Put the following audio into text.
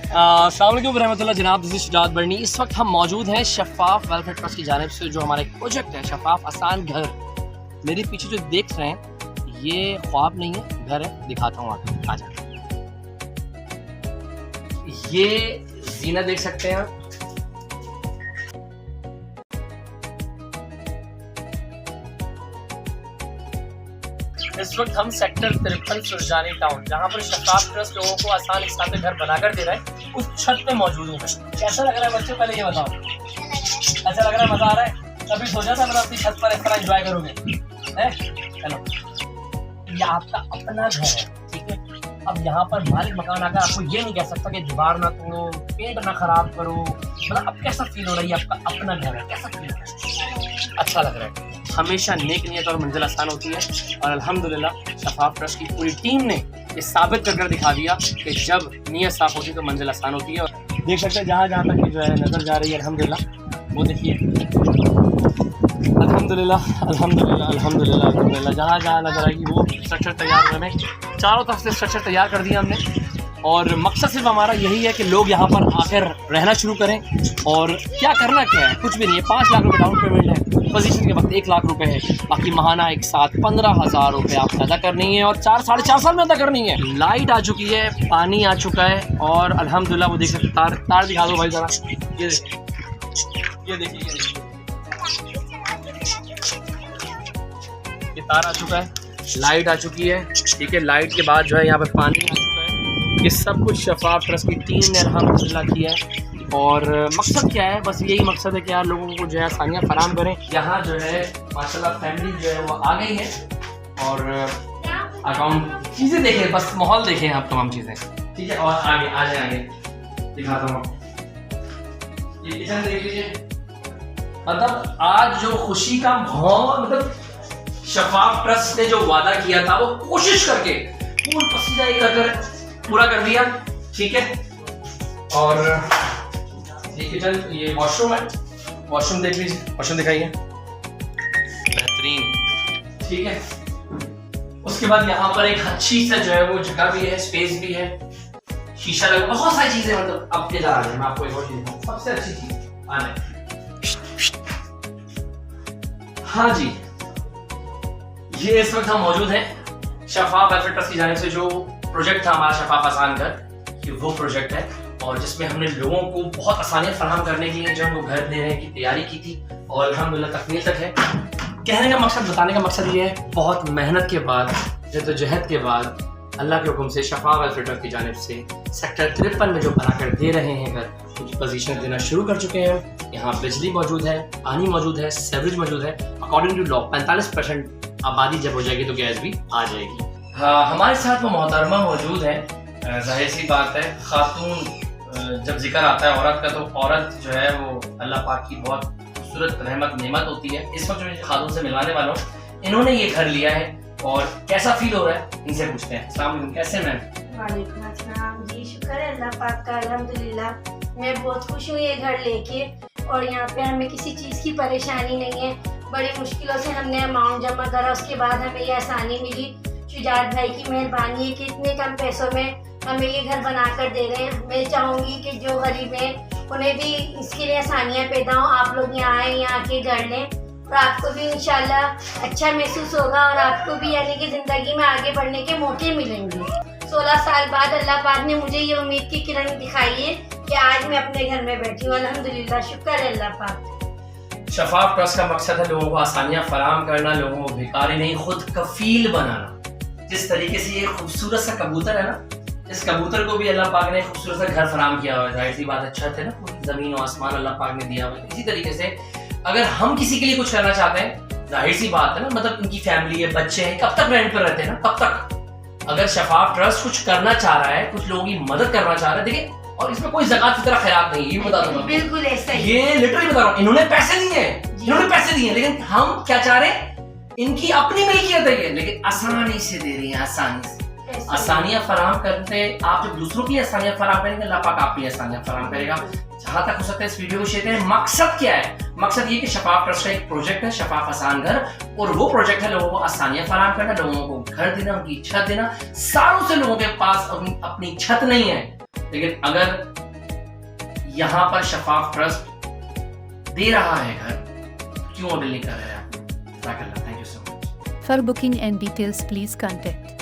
अस्सलाम वालेकुम रहमतुल्लाह जनाब, दिस इज़ शुजात बरनी। इस वक्त हम मौजूद हैं शफ़ाफ़ वेलफेयर ट्रस्ट की जानिब से जो हमारा एक प्रोजेक्ट है शफ़ाफ़ आसान घर। मेरे पीछे जो देख रहे हैं ये ख्वाब नहीं है, घर है। दिखाता हूँ आगे, आ जाए। ये जीना देख सकते हैं आप। इस वक्त हम सेक्टर 53 सुरजानी टाउन, जहाँ पर शफ़ाफ़ ट्रस्ट लोगों को आसान एक साथ घर बनाकर दे रहा है, उस छत पे मौजूद हूँ। कैसा लग रहा है बच्चों, पहले ये बताओ। अच्छा लग रहा है, मज़ा आ रहा है? कभी सोचा था मतलब अपनी छत पर इस तरह एंजॉय करोगे? हैं? चलो, ये आपका अपना घर है, ठीक है। अब यहाँ पर मालिक मकान आकर आपको ये नहीं कह सकता कि दीवार ना तोड़ो, पेंट ना खराब करो। मतलब अब कैसा फील हो रहा है? ये आपका अपना घर है, कैसा फील हो रहा है? अच्छा लग रहा है। हमेशा नेक नियत और मंजिल आसान होती है, और अल्हम्दुलिल्लाह शफ़ाफ़ ट्रस्ट की पूरी टीम ने ये साबित कर दिखा दिया कि जब नीयत साफ़ होती है तो मंजिल आसान होती है। और देख सकते हैं जहाँ जहाँ तक जो है नज़र जा रही है, अल्हम्दुलिल्लाह वो देखिए, अल्हम्दुलिल्लाह अल्हम्दुलिल्लाह अल्हम्दुलिल्लाह अल्हम्दुलिल्लाह जहाँ जहाँ नज़र आएगी वो स्ट्रक्चर तैयार हुए हैं। चारों तरफ से स्ट्रक्चर तैयार कर दिया हमने, और मकसद सिर्फ हमारा यही है कि लोग यहाँ पर आकर रहना शुरू करें। और क्या करना क्या है, कुछ भी नहीं है। 5 लाख रुपए डाउन पेमेंट है, पोजीशन के वक्त 1 लाख रुपए है, बाकी महाना एक साथ 15,000 रुपये आपको अदा करनी है, और 4-4.5 साल में अदा करनी है। लाइट आ चुकी है, पानी आ चुका है, और अल्हम्दुलिल्लाह वो देख सकते तार दिखा दो भाई ज़रा। ये देखिए ये तार आ चुका है, लाइट आ चुकी है, ठीक है। लाइट के बाद जो है यहाँ पर पानी आ चुका है। ये सब कुछ शफ़ाफ़ ट्रस्ट की टीम ने अल्हम्दुलिल्लाह किया है। और मकसद क्या है? बस यही मकसद है कि यार लोगों को जो है आसानियाँ फराहम करें। यहाँ जो है माशाल्लाह फैमिली जो है वो आ गई है, और अकाउंट चीज़ें देखें, बस माहौल देखें आप, तमाम चीज़ें, ठीक है। और आगे आगे दिखाता हूँ, ये किचन देख लीजिए। मतलब आज जो खुशी का माहौल, मतलब शफ़ाफ़ ट्रस्ट ने जो वादा किया था वो कोशिश करके पूरा पसीना कर पूरा कर दिया, ठीक है। और ये किचन, ये वॉशरूम है, वॉशरूम देख लीजिए, वॉशरूम दिखाइए, बेहतरीन, ठीक है। उसके बाद यहाँ पर एक अच्छी सा जो है वो जगह भी है, स्पेस भी है, शीशा लगा, बहुत सारी चीजें। मतलब अब के जा रहे हैं, मैं आपको एक और चीज दिखाऊं, सबसे अच्छी चीज आने। हाँ जी, ये इस वक्त हम मौजूद हैं शफ़ाफ़ वेलफेयर ट्रस्ट की जानिब से जो प्रोजेक्ट था हमारा शफ़ाफ़ आसान घर, ये वो प्रोजेक्ट है, और जिसमें हमने लोगों को बहुत आसानियां फराहम करने के लिए जो उनको घर देने की तैयारी की थी, और अल्हम्दुलिल्लाह तकमील तक है। कहने का मकसद, बताने का मकसद ये है, बहुत मेहनत के बाद, जद्दोजहद के बाद, अल्लाह के हुक्म से शफ़ाफ़ वेलफेयर ट्रस्ट की जानिब से सेक्टर 53 में जो बनाकर दे रहे हैं घर, उनकी पोजीशन देना शुरू कर चुके हैं। यहाँ बिजली मौजूद है, पानी मौजूद है, सीवरेज मौजूद है। अकॉर्डिंग टू लॉ 45% आबादी जब हो जाएगी तो गैस भी आ जाएगी। हाँ, हमारे साथ वो मोहतरमा मौजूद है। जाहिर सी बात है, खातून जब जिक्र आता है औरत का, तो औरत जो है वो अल्लाह पाक की बहुत खूबसूरत रहमत नेमत होती है। इस वक्त जो खातून से मिलवाने वाला हूँ, इन्होंने ये घर लिया है, और कैसा फील हो रहा है इनसे पूछते हैं। अस्सलाम वालेकुम, कैसे मैम? वालेकुम अस्सलाम जी, शुक्र है अल्लाह पाक का, अल्हम्दुलिल्लाह। मैं बहुत खुश हूँ ये घर लेके, और यहाँ पे हमें किसी चीज़ की परेशानी नहीं है। बड़ी मुश्किलों से हमने अमाउंट जमा करा, उसके बाद हमें ये आसानी मिली। शुजात भाई की मेहरबानी है कि इतने कम पैसों में हमें ये घर बना कर दे रहे हैं। मैं चाहूँगी कि जो गरीब हैं उन्हें भी इसके लिए आसानियाँ पैदा हों। आप लोग यहाँ आए, यहाँ के घर लें, और आपको भी इंशाल्लाह अच्छा महसूस होगा, और आपको भी यानी कि ज़िंदगी में आगे बढ़ने के मौके मिलेंगे। 16 साल बाद अल्लाह पाक ने मुझे ये उम्मीद की किरण दिखाई है कि आज मैं अपने घर में बैठी हूँ। अल्हम्दुलिल्लाह, शुक्र है अल्लाह पाक। शफ़ाफ़ ट्रस्ट का मकसद है लोगों को आसानियां फराहम करना, लोगों को भिखारी नहीं खुद कफील बनाना। जिस तरीके से ये खूबसूरत सा कबूतर है ना, इस कबूतर को भी अल्लाह पाक ने खूबसूरत सा घर फराहम किया हुआ है। जाहिर सी बात है, छत है ना, पूरी जमीन और आसमान अल्लाह पाक ने दिया हुआ है। इसी तरीके से अगर हम किसी के लिए कुछ करना चाहते हैं, जाहिर सी बात है ना, मतलब इनकी फैमिली है, बच्चे हैं, कब तक रेंट पर रहते हैं ना, कब तक। अगर शफ़ाफ़ ट्रस्ट कुछ करना चाह रहा है, कुछ लोगों की मदद करना चाह रहा है, देखिए, और इसमें कोई ज़कात की तरह खैरात नहीं है, ये बता दूंगा। बिल्कुल ऐसा ही, ये लिटरली बता रहा हूँ, इन्होंने पैसे दिए, लेकिन हम क्या चाह रहे हैं, इनकी अपनी मिल्कियत है ये, लेकिन आसानी से दे रही है, आसानी से। आसानियां फराहम करते, आप जब दूसरों की आसानियां फराहम करेंगे, अल्लाह पाक आपकी आसानियां फराहम करेगा। जहां तक हो सकता है इस वीडियो को शेयर करें। मकसद क्या है? मकसद ये कि शफ़ाफ़ ट्रस्ट का एक प्रोजेक्ट है, शफ़ाफ़ आसान घर, और वो प्रोजेक्ट है लोगों को आसानियां फराहम करना, लोगों को घर देना, उनकी छत देना। सालों से लोगों के पास अपनी छत नहीं है, लेकिन अगर यहाँ पर शफाफ ट्रस्ट दे रहा है घर, क्यों अवेल नहीं कर रहे हैं आप? Thank you so much. For booking and details, please contact